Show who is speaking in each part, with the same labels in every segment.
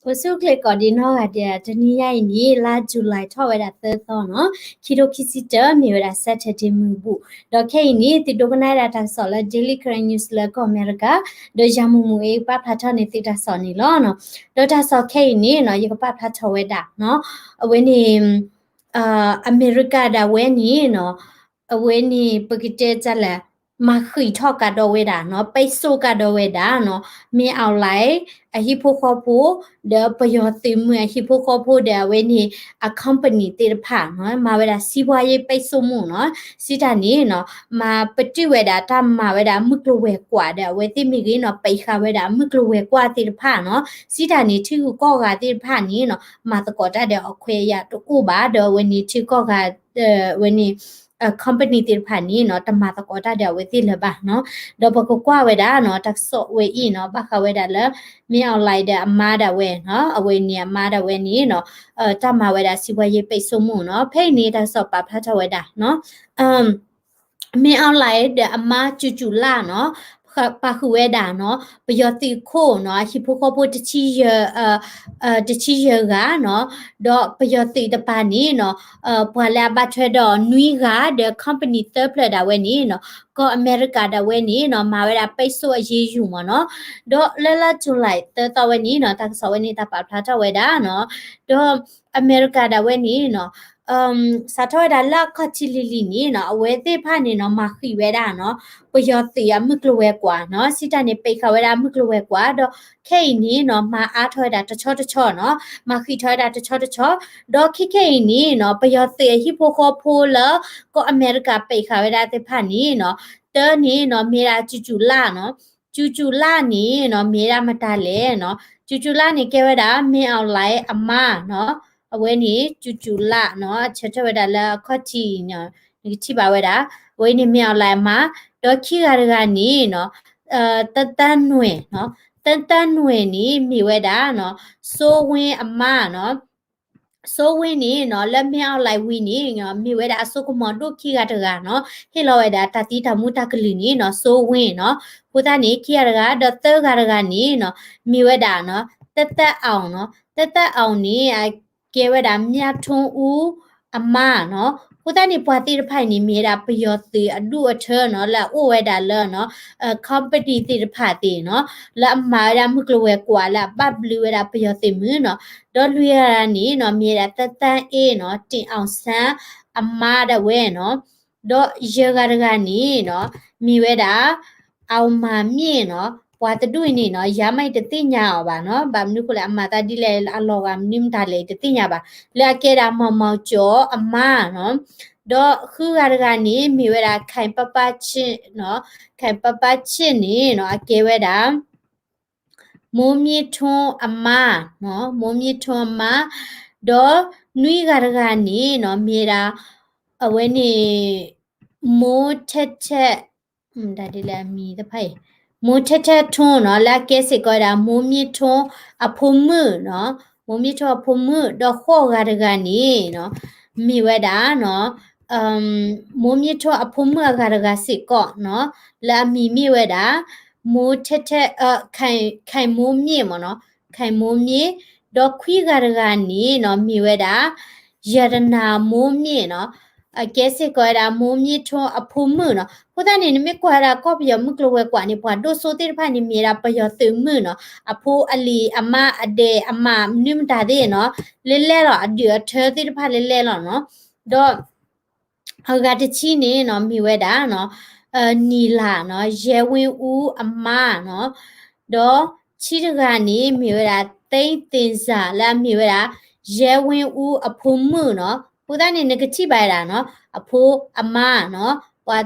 Speaker 1: Wasu kle kodino adia taniya ini la July thaweda third no kiro kisita miweda Saturday mubu doke ini tidogana data sola daily current news la ko America do jamumu e pa phatha ni tita soni lo no dota so ke ini no yiko pa phatha weda no when America da when no when pagite chala ma khui thok ka do weda no paiso ka do weda no mi ao lai a hi pho kho pho the payote mu a hi pho kho pho da when he a company te pha no ma weda si bwa ye paiso mu no si ta ni no ma pati weda ta ma weda mu klo we kwa da we ti mi gi no pai kha weda mu klo we kwa te pha no si ta ni thi ko ga te pha ni no ma ta ko ta de a khwe ya to ku ba do when ni thi ko ga when ni a company ติดผ่านนี้เนาะตมาตะกอตาเดี๋ยวเวทีละบะเนาะดอกบกกว่าเวดาเนาะตักโซเวอีเนาะบะคาเวดาแล้วมีเอาไลเดอมาดาเวเนาะอเวเนียมาดาเวนี้เนาะตามาเวดาสิวายไปสมุเนาะเพ่นี้ตักโซปะพระทเวดาเนาะมีเอาไลเดอมาจุล่าเนาะปะคือเวดาเนาะปยติโคเนาะฮิโปโคโปตชิเยตชิเยกาเนาะดอปยติตปานี้เนาะปวลาบัตรดอนุยกาเดอะคอมพานีเตอร์เพลดาเวนี้เนาะก็อเมริกาดาเวนี้เนาะมาเวลาไปสู้เยยูมาเนาะดอเลลาจุไลเตอร์ตาเวนี้เนาะตักสาวนี้ตาปาพระทเวดาเนาะดออเมริกาดาเวนี้เนาะสาธารณรัฐคอชิลิลีนี่เนาะเวทีผ่านนี่เนาะมาขี้เวดาเนาะปยติอะมึกลเวกว่าเนาะสิตานี่ไปเขาเวดามึกลเวกว่าดอแค่นี้เนาะมาอาถอยดาตะชอเนาะมาขี้ถอยดาตะชอดอขี้แค่นี้เนาะปยติฮิโปโคโพละก็อเมริกาไปเขาเวดาแต่ผ่านนี่เนาะเตอนี่เนาะมีราจุล่าเนาะจุล่านี่เนาะมีรามาตาเลเนาะจุล่านี่แกเวดามีเอาไลอาม่าเนาะအဝဲနေကျူလာเนาะချက်ထဝဒလာခတ်တီเนาะဒီချိပါဝဲတာဝဲနေမြောက်လိုက်မှာဒေါ်ခိရကနေเนาะတတန်းຫນွေเนาะတတန်းຫນွေนี่မိဝဲတာเนาะစိုးဝင်းအမเนาะစိုးဝင်းนี่เนาะလက်မြောက်လိုက်ဝီนี่เนาะမိဝဲတာအစုကမတို့ခိရတကเนาะဟေလောဝဲတာတတိတမှုတကလီนี่เนาะစိုးဝင်းเนาะပူတာนี่ခိရကဒေါ်တဲကရကนี่เนาะမိဝဲတာเนาะတက်အောင်เนาะတက်အောင်นี่เกวดามียทงอูอามาเนาะผู้ตานี่ปวติรไผนี่มีดาปยอติอดุอเธอเนาะละโอเวดาเลเนาะคอมเพติติรไผติเนาะละมาดามุกลเวกว่าละบับลิเวดาปยอติมือเนาะดอลุยรานี่เนาะมีดาตะตန်เอเนาะติအောင်ဆန်းอามาดาเวเนาะดอเยกะรกานี่เนาะมีเวดาအောင်มาမြင့်เนาะปวาตะดุยนี่เนาะยาไม่ตะติญาบ่าเนาะบามนุคุละอมาตาดิเลอลอกานิมตาเลตะติญาบ่าละเกดามอมอจออามาเนาะดอคือกะกะนี่มีเวลาไข่ปะปะชิเนาะไข่ปะปะชินี่เนาะเกเวดาမိုးမြစ်ထွန်းအမနော်မိုးမြစ်ထွန်းအမဒေါ်နွိကရကနေနော်မြေတာအဝဲနေမိုးချက်ဒါဒီလာမီတဖိုင်မိုးချက်ထွန်းနော်လာကဲစစ်ကောတာမိုးမြစ်ထွန်းအဖုံမှုနော်မိုးမြစ်ထွန်းအဖုံမှုဒေါ်ခေါ်ကရကနေနော်မိဝဲတာနော်မိုးမြစ်ထွန်းအဖုံမှုကရကစစ်ကောနော်လာမိဝဲတာမိုးချက်ခိုင်မိုးမြင့်မနော်ခိုင်မိုးမြင့်ဒေါ်ခွီကရကနေနော်မိဝဲတာယရနာမိုးမြင့်နော်ကဲစစ်ကောတာမိုးမြင့်ထွန်းအဖုံမှုနော်ဘုဒ္ဓနေမြကွာတာကောပြမကလဝဲကွာနေပွားဒိုဆိုတိဖာနေမြေတာပယောตึงမှုနော်အဖိုးအလီအမအဒေအမနိမတာတဲ့နော်လဲတော့အဒီအထဲတိဖာလဲတော့နော်ဒေါ်ဟောကတချီနေနော်မိဝဲတာနော်နီလာเนาะရဲဝင်းဦးအမเนาะတော့ချီတကနေမြေဝရာတိမ့်တင်စာလာမြေဝရာရဲဝင်းဦးအဖိုးမှုเนาะပူဒနေနကချိပါတာเนาะအဖိုးအမเนาะပွာ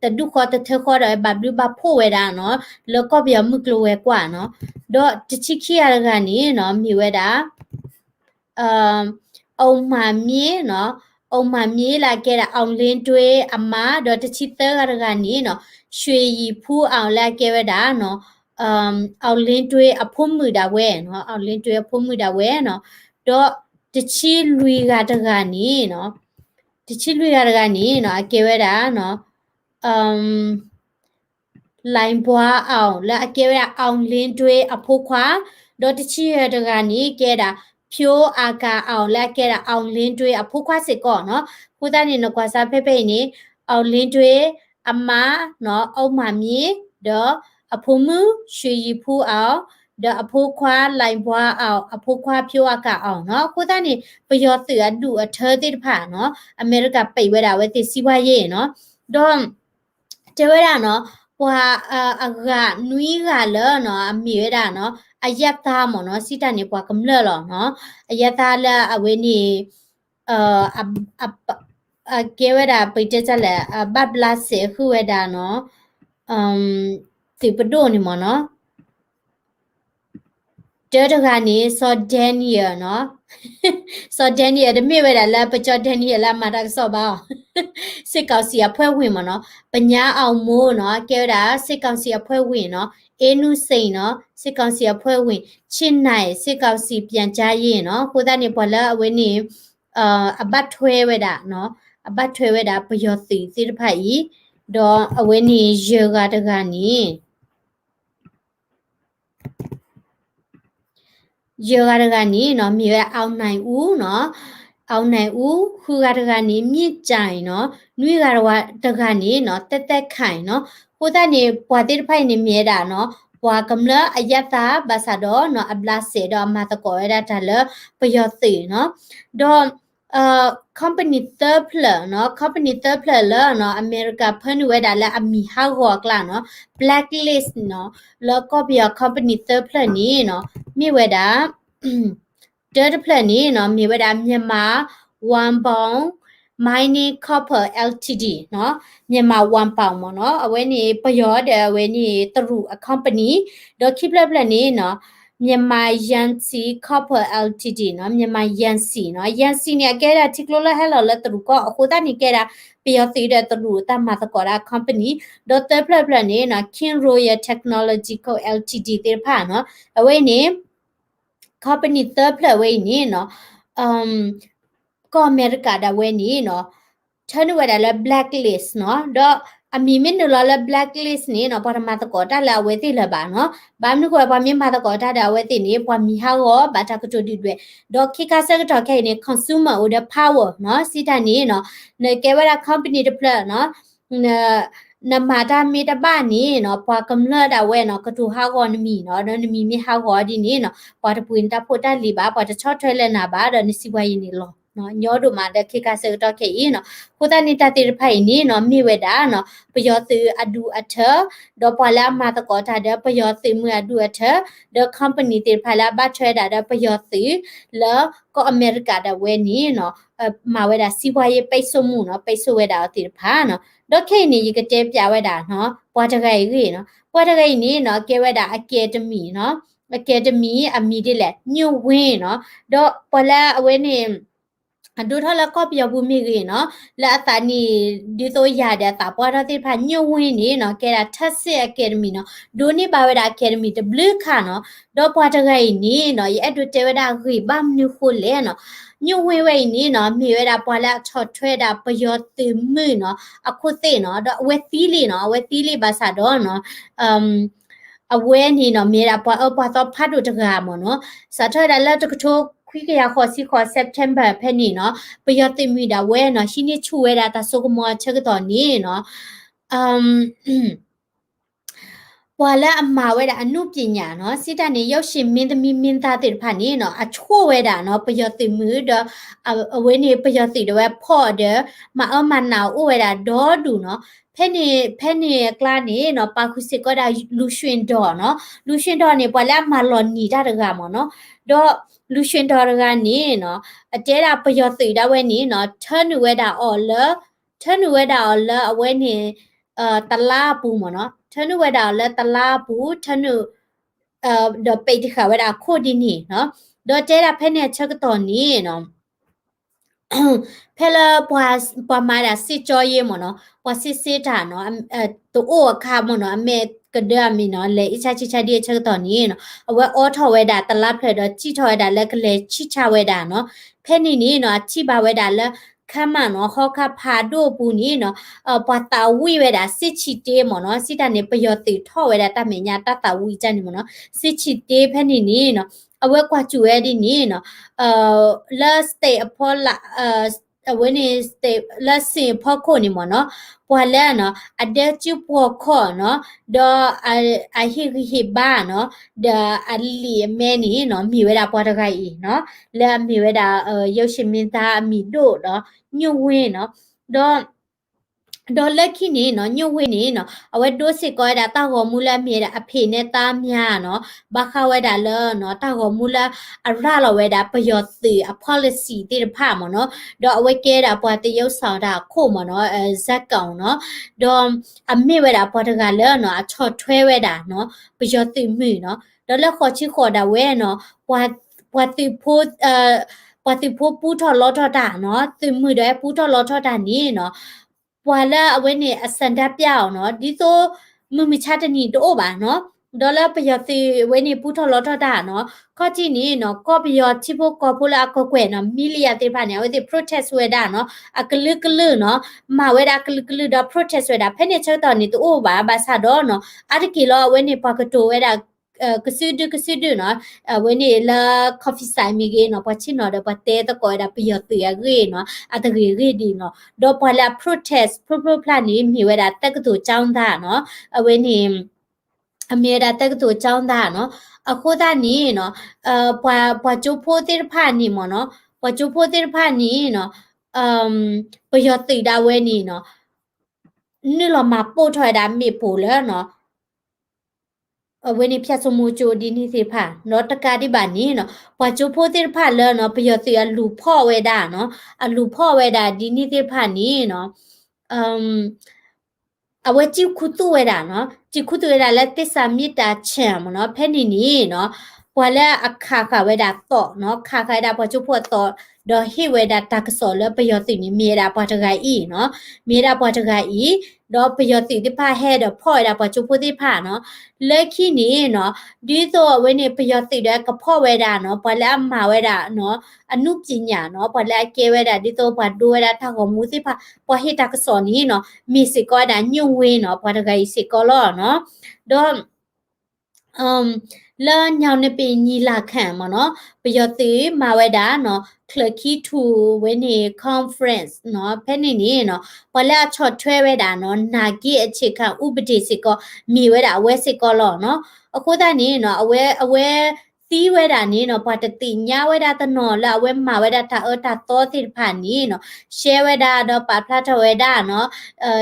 Speaker 1: တဒုခေါ်တထခေါ်တော့ဘဘလူဘဖိုးဝဲတာเนาะလောကပြမှုကလဝဲกว่าเนาะတော့တချီခိရကနေเนาะမြေဝဲတာအောင်မမြင်းเนาะအောင်မမြေးလာခဲ့တာအောင်လင်းတွေးအမတော့တချီတဲကရကနေနော်ရွှေရီဖူးအောင်လာခဲ့ရတာနော်အောင်လင်းတွေးအဖုံးမှုတာဝဲနော်အောင်လင်းတွေးအဖုံးမှုတာဝဲနော်တော့တချီလူကတကနေနော်တချီလူကတကနေနော်ခဲ့ရတာနော်လိုင်းပွားအောင်လာခဲ့ရအောင်လင်းတွေးအဖိုးခွာ ဒေါ်တချီရတကနီကဲတာဖြိုးအာကာအောင်လက်ကဲတာအောင်လင်းတွေအဖိုးခွားစစ်ကောနော်ခုသားနေနကွာစားဖေးဖေးနေအောင်လင်းတွေအမနော်အုံမမီဒေါ်အဖိုးမှုရွှေရီဖူးအောင်ဒေါ်အဖိုးခွားလိုင်ဘွားအောင်အဖိုးခွားဖြိုးအာကာအောင်နော်ခုသားနေပယောตืအတူအထောတိတဖာနော်အမေရိကပိတ်ဝဲတာဝဲတိစီပွားရေးနော်ဒေါ်တဲဝဲတာနော်ဟွာအကနွီးကလောနော်အမီရတာနော်အယက်သားမနော်စိတနေပွားကမလလောနော်အယက်သားလာအဝဲနေအကေဝဲတာပိတ်တက်ချက်လက်ဘတ်ဘလတ်စေခုဝဲတာနော်ဒီပဒိုနေမနော်တဲတကနေစော်ဒန်နီယာနော်စော်ဒန်နီယာတမေဝဲတာလာပကြောဒန်နီယာလာမာတာစောပါစစ်ကောင်စီအဖွဲ့ဝင်မနော်ပညာအောင်မိုးနော်ကဲတာစစ်ကောင်စီအဖွဲ့ဝင်နော်အေနုစိန်နော်စစ်ကောင်စီအဖွဲ့ဝင်ချင်းနိုင်စစ်ကောင်စီပြန်ကြားရင်နော်ကိုသားနေပေါ်လာအဝင်းနေအဘတ်ထွဲဝဲတာနော်အဘတ်ထွဲဝဲတာပယောစီစစ်တဖက်ဤတော့အဝင်းနေရေကတကနေရေကတကနေနော်မြေအောင်နိုင်ဦးနော်အောင်နိုင်ဦးခူကတကနေမြင့်ကြိုင်နော်နွေကတော့တကနေနော်တက်တက်ခိုင်နော်ကိုသားနေဘွာတိတဖိုင်နေမြဲတာနော်ဘွာကမလအယတာဘာသာတော့နော်အဘလာစေတော့မတကောရတာလပယောစီနော်တော့company third player เนาะ company third player เนาะอเมริกาเพิ่นเวดาและอมีฮาวอกล่ะเนาะ blacklist เนาะแล้วก็เบีย company third player นี้เนาะมีเวดาthird player นี้เนาะมีเวดาမြန်မာ1 pound mining copper ltd เนาะမြန်မာ 1 pound เนาะအဝဲနေပယောတဲ့အဝဲနေတရူ a company တော့ keep player นี้เนาะမြန်မာယန်စီ copper ltd เนาะမြန်မာယန်စီเนาะယန်စီเนี่ยแกတာ tiklola hello လဲတရူကအခုတနေแกတာပယောစီတဲ့တရူတမတကောတာ company တော့ third player นี้เนาะ King Royal Technological ltd တဲ့ဖာเนาะအဝဲနေ company third player ဝဲနေเนาะก็อเมริกาดาเวนี่เนาะฉันว่าได้แล้ว blacklist เนาะดอအမီမင်းနော်လာ blacklist နေနော်ပထမတကောတာလာဝဲတိလပါနော်ဘာမနကိုဘာမြင်ပါတကောတာဒါဝဲတိနေပွားမီဟာရောဘာတာကတိုဒီတွေဒေါ်ခိကဆက်တော့ခဲနေ consumer order power နော်စီတာနေနော်နေကဲဝရ company တပလနော်နမာတာမီတပါနေနော်ပွားကမလတာဝဲနော်ကတူဟာကောနမီနော်နမီမီဟာကောဒီနေနော်ပွားတပွင်တာဖို့တာလီပါပွားတချော့ထွဲလဲနာပါတော့နေစီဝိုင်းနေလောနော်ညောတို့မှာတက်ခိကဆတော့ခေရင်နော်ကိုတနေတာတိဖိုင်နေနော်မိဝဲတာနော်ပယောသူအဒူအထတော့ပလာမတကောတာတဲ့ပယောသူမြအဒူအထ the company တိဖိုင်လာဘတ်ထွဲတာတဲ့ပယောသူလောကိုအမေရိကတဲ့ဝဲနေနော်မဝဲတာစီးပွားရေးပိတ်ဆို့မှုနော်ပိတ်ဆို့ဝဲတာတိဖာနော်တော့ခေနေရကတဲ့ပြဝဲတာနော်ပွားတကယ်ကြီးနော်ပွားတကယ်နေနော်ကဲဝဲတာအကယ်ဒမီနော်အကယ်ဒမီအမီတိလေညွဝင်းနော်တော့ပလာအဝဲနေဒုထလကောပြဘူးမိကြီးနော်လာတာနီဒီတော့ရတဲ့တာပေါ်တော့တိဖာညွဝင်းနေနော်ကဲတာထက်စစ်အကယ်ဒမီနော်ဒိုနေပါဝဲတာအကယ်ဒမီတဘလခါနော်တော့ပွားတကယ်နေနော်ရဲ့အတွတဲဝဲတာခိဘမ်ညခုလေနော်ညွဝင်းဝဲနေနော်မြေဝဲတာပွားလာချော့ထွဲတာပယောတိမှုနော်အခုသိနော်တော့ဝဲသီးလီနော်ဝဲသီးလီပါစာတော့နော်အဝဲနေနော်မြေတာပွားတော့ဖတ်တို့တကားမနော်စာထွဲတာလက်တကချိုးခွိကရခေါ်စီခေါ် September ဖက်နေနော်ပယောတိမိတာဝဲနော်ရှင်းနေချူဝဲတာတဆုကမောချက်တော့နေနော်ဘွာလာအမဝဲတာအနုပညာနော်စိတနေရုပ်ရှင်မင်းသမီးမင်းသားတွေဖာနေနော်အချို့ဝဲတာနော်ပယောတိမှုတော့အဝဲနေပယောတိတော့ဖော့တယ်မအမနာဥဝဲတာဒေါ်ဒူနော်ဖဲနေကလာနေနော်ပါခုစစ်ကောတာလူရှင်တော်နော်လူရှင်တော်နေဘွာလာမလော်နီတာတကမနော်တော့လူရှင်တော်ကနေနော်အတဲတာပယောတိတာဝဲနေနော်ထန်ဝဲတာအော်လအဝဲနေတလားပူမနော်ထန်ဝဲတာလဲတလားပူထန်ဒပေတခဝဲတာခိုဒီနီနော်တော့တဲတာဖဲနေချက်တော်နေနော်ဖဲလာပွာမာတာစစ်ကြောရေးမနော်ပွာစစ်တာနော်တူအိုအခါမနော်အမေကဒမီနော်လေအချချဒီချက်တော်နေနော်အဝဲအောထော်ဝဲတာတလားဖဲတော့ချိထော်ဝဲတာလက်ကလေးချိချဝဲတာနော်ဖဲနေနေနော်ချိပါဝဲတာလဲ ခမ်းမနော်ခေါခဖာဒိုပူနီနော်ပတာဝီဝဲတာစစ်ချီတေးမနော်စစ်တနေပယောတိထောဝဲတာတမညာတတဝီကြနေမနော်စစ်ချီတေးဖက်နေနေနော်အဝဲကွာကျူရဲဒီနေနော်let's stay upon la when is the let's see ဖောက်ခုနေမနော်ပွာလဲနော်အတဲကျူပေါ်ခေါ်နော်ဒေါ်အဟိဟိဘာနော်ဒါအလီမဲနီနော်မိဝဲတာပွားတခိုင်နော်လဲမိဝဲတာရုပ်ရှင်မင်းသားအမိတို့နော်ညွဝင်းနော်ဒေါ်လက်ခိနေနော်ညွဝင်းနေနော်အဝဲတိုးစစ်ကောတာတောက်ဟောမူလာမြေတာအဖေနဲ့သားများနော်ဘခဝဲတာလောနော်တောက်ဟောမူလာအရလောဝဲတာပယောတိအ policy တိတဖမနော်ဒေါ်အဝဲကဲတာပွားတရုပ်ဆောင်တာခို့မနော်ဇက်ကောင်နော်ဒေါ်အမေဝဲတာပွားတကလောနော်အချော့ထွဲဝဲတာနော်ပယောတိမိနော်ဒေါ်လက်ခေါ်ချီခေါ်တာဝဲနော်ပွားတိဖို့ပတိဖို့ပူထော်လောထော်တာနော်တိမှုတဲ့ပူထော်လောထော်တာနေနော်ပွာလာအဝဲနေအစန္ဒပြအောင်နော်ဒီဆိုမမချတနီတော့ပါနော်ဒေါ်လာပယတိဝဲနေပူထော်လောထော်တာနော်ခေါကြည့်နေနော်ကောပယောချိဖို့ကောပူလာကောကွဲနော်မီလီယာတေဖာနေဝဲဒီ protest ဝဲတာနော်အကလကလနော်မဝဲတာကလကလတော့ protest ဝဲတာဖဲနေချက်တော်နေတော့ပါဘာသာတော့နော်အတကီလောဝဲနေပကတိုဝဲတာကစဒနော်ဝင်းနေလာကော်ဖီဆိုင်မီကေနော်ပချင်နော်ဒပတဲတကောဒါပယောတရရေနော်အတရေရေဒီနော်ဒေါ်ပလာ protest plan နေမြဝဲတာတက်ကတူចောင်းသားနော်ဝင်းနေအမေတာတက်ကတူចောင်းသားနော်အခုသားနေနော်ပွာချိုဖိုတိဖာနေမနော်ပွာချိုဖိုတိဖာနေနော်ပယောတိဒါဝဲနေနော်นี่เรามาปูถอยดามีปูแล้วเนาะเวนิพยาสมุโจดีนี่สิผ่าเนาะตะกาดิบานี้เนาะปะจูโพติผ่าแล้วเนาะปยติอลูพ่อเวดาเนาะอลูพ่อเวดาดีนี่สิผ่านี้เนาะအဝဲကြည့်ခုတူဝဲတာနော်ကြည့်ခုတူဝဲတာလက်တစ္ဆာမြစ်တာချံမနော်ဖဲနေနေနော်ပွာလဲအခါခဝဲတာတော့နော်ခါခိုင်တာပွားချုဖို့တော့ဒေါ်ဟိဝဲတာတကစောလပယောတိနေမြေတာပွားတကိုင်ဤနော်မြေတာပွားတကိုင်ဤဒေါ်ပယောတိတိဖာဟဲတော့ဖော့တာပွားချုဖို့တိဖာနော်လက်ခိနေနော်ဒီတော့ဝဲနေပယောတိတဲ့ကဖော့ဝဲတာနော်ပွာလဲအမဝဲတာနော်အနုပညာနော်ပွာလဲကဲဝဲတာဒီတော့ပွားဒိုဝဲတာထောက်ကိုမူစိဖာပွာဟိတကစောနေနော်မိစိကောတာညွဝင်းနော်ပွားတကိုင်စိကောလောနော်ဒေါ်လာညောင်နေပင်ညီလာခံမနော်ပယောတိမာဝဲတာနော်คลิกที่ทูเวนี่คอนเฟรนซ์เนาะเพนนี่เนาะพอแล้วช็อตช่วยไว้ด่าเนาะนากีอเชค่ะอุปติสิก็มีไว้ด่าเวสิก็หล่อเนาะအခုတည်းนี่เนาะအဝဲသီးဝဲတာနေနော်ဘာတတိညာဝဲတာတနော်လာဝဲမာဝဲတာတာတော့တိဖာနေနော်ရှဲဝဲတာတော့ပါဖလာထဝဲတာနော်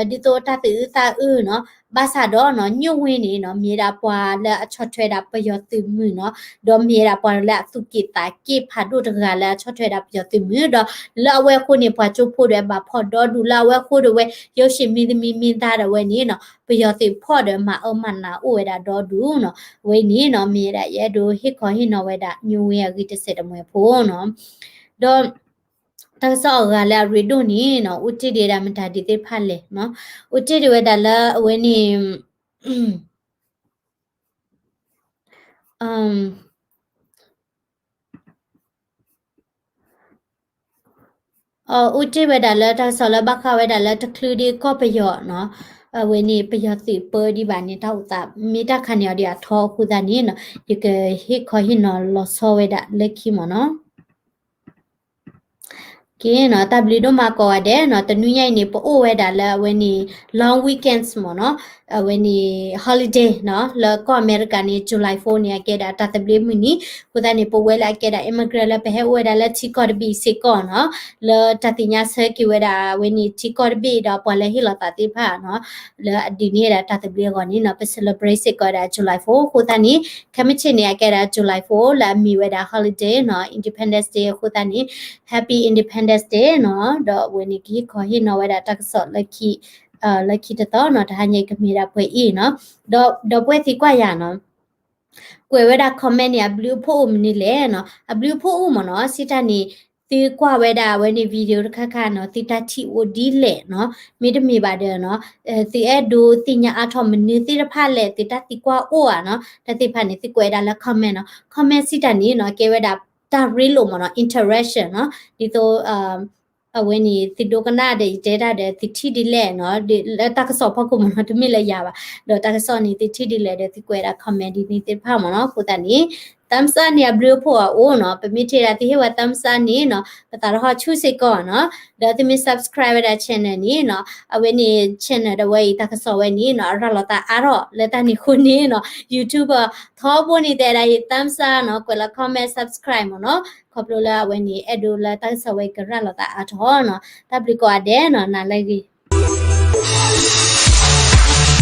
Speaker 1: ဒီတော့တာတိသာနော်ဘာသာတော့နော်ညွဝင်းနေနော်မြေတာပွာလက်အချော့ထွဲတာပယောတိမှုနော်တော့မြေတာပွာလက်သူကိတာကိဖာတို့တကလည်းချော့ထွဲတာပယောတိမှုတော့လာဝဲခုနေပွာချို့ဖို့တယ်ဘာဖော်တော့ဒူလာဝဲခုတွေဝဲရုပ်ရှင်မီသမီမင်းသားတဲ့ဝဲနေနော်ပယောတိဖော်တယ်မှာအမနာဥဝဲတာတော့ဒူနော်ဝဲနေနော်မြေတာရဲ့ဒူဟစ်ခေါ်ဟိနော်ဝဲတာညူဝဲကိတစစ်တမွေဖို့နော်တော့တဆောကလည်းရီဒိုနီနော်ဥတီဒေတာမတာဒီတေဖတ်လေနော်ဥတီတွေဒါလာဝဲနေဥတီဝဲဒါလာတဆောလဘခဝဲဒါလာတကလူဒီကောပယောနော်ဝဲနေပယောတိပဒီဘာနေတာဥတာမိတာခဏရဒီအထောခုဒနီနော်ဒီကဟိခေါ်ဟိနော်လောဆောဝဲဒါလက်ခိမနော်ကဲနော်တဘလီတို့မှာကောရတယ်နော်တနွေရိုက်နေပို့ဝဲတာလဲဝဲနေ long weekends မနော်ဝဲနေ holiday နော်လောကအမေရိကန်နေ July 4နေကဲတာတဘလီမီနီကိုတနေပို့ဝဲလာကဲတာ immigrant လဲပဲဝဲတာလဲချီကော်ဘီစီကောနော်လောတတိညာဆဲကီဝဲတာဝဲနေချီကော်ဘီတော့ပေါ်လဲဟီလာတာတိဖာနော်လောဒီနေတာတဘလီကောနေနော်ပဲ celebrate စီကောတာ July 4ကိုတနေခမချင်နေကဲတာ July 4လာမီဝဲတာ holiday နော် Independence Day ကိုတနေ Happy Independence Day နော်တော့ဝနေကြီးခေါ်ဟိနော်ဝဲတာတက်ဆော့လက်ခိတော့နော်ဒါညိကမီရာပွဲဤနော်တော့ပွဲစီကွာရနော်ကွယ်ဝဲတာ comment เนี่ย blue ဖို့မနီလဲနော် blue ဖို့ဦးမနော်စစ်တနေတီကွာဝဲတာဝဲနေဗီဒီယိုတစ်ခါနော်တီတချီအိုဒီလဲနော်မိတမီပါတယ်နော်တီအဲ့ဒိုတီညာအထောမနီတီတဖက်လဲတီတတီကွာအိုอ่ะနော်တတိဖက်နေတီကွယ်တာလဲ comment နော် comment စစ်တနေနော်ကဲဝဲတာတာရီလိုမနော် interaction နော်ဒီတော့ when ni tidokana de data de titi le no de ta so pha ko mo to mi le ya ba do ta so ni titi le de ti kwera comment ni ti pha mo no ko ta ni tamsa ni abru pho o no permit ra ti hewa tamsa ni no ta ro ha chu se ko no da ti mi subscribe da channel ni no when ni channel the way ta so we ni no ra lo ta aro le ta ni khu ni no youtuber tho bo ni de da tamsa no ko la comment subscribe mo noขอบคุณแล้ววันนี้เอดูแลตั้งสวัยกระเราแต่อาทอเนาะถ้าปริกว่าเดนเนาะนั่นเลย